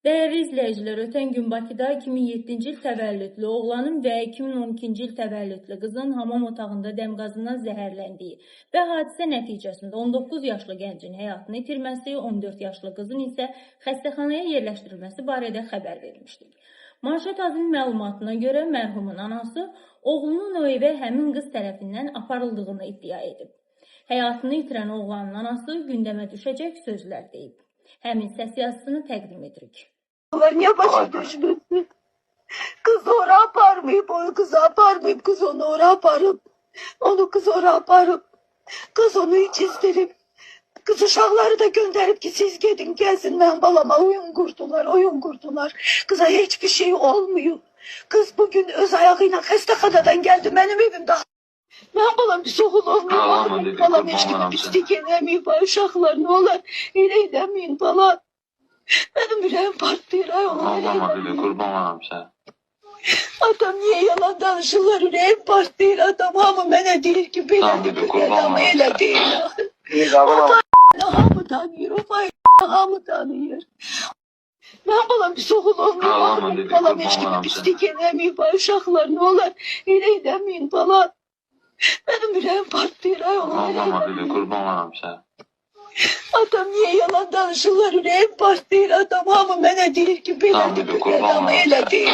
Değerli izleyiciler, ötən gün Bakıda 2007-ci il təvəllüdlü oğlanın və 2012-ci il təvəllüdlü qızın hamam otağında dəm qazından zəhərləndiyi və hadisə nəticəsində 19 yaşlı gəncin həyatını itirməsi, 14 yaşlı qızın isə xəstəxanaya yerləşdirilməsi barədə xəbər vermişdik. Manşet azın məlumatına görə mərhumun anası oğlunun o evə həmin qız tərəfindən aparıldığını iddia edib. Həyatını itirən oğlanın anası gündəmə düşəcək sözlər deyib. Həmin səs yazısını təqdim edirik. Niye başa düşmüşsün? Kız oraya aparmayıp, onu kızı aparmayıp, kız onu oraya aparıp, onu kız oraya aparıp, kız onu hiç isterim. Kız uşakları da gönderip ki siz gidin gezin, ben balama oyun kurdular. Kıza hiçbir şey olmuyor. Kız bugün öz ayağıyla Hestekada'dan geldi benim evimde. Ben balam bir soğul olmuyor. Balam hiç gibi pislik yemeyin, uşaklar ne olur. Öyle demeyin balam. Benim yüreğim partlıyor. Ağlama bile, kurban olam sen. Adam niye yalan danışırlar? Yüreğim partlıyor. Adam ama bana değil ki. Tamam bir de kurban olam Öyle sen. değil. Hamı tanıyor. Hamı tanıyor. Ben balam bir soğul Ağlama olmuyor. dedi, Balam kurban hiç gibi olam pislik yemeyin, uşaklar ne olur. Öyle demeyin balam. Benim yüreğim partlıyor. Ağlama bile, kurban olam sen. Adam niye yalan danışırlar? Yüreğim partlıyor. Adam ama bana değil ki. Tamam bir de kurban olam sen. Öyle değil.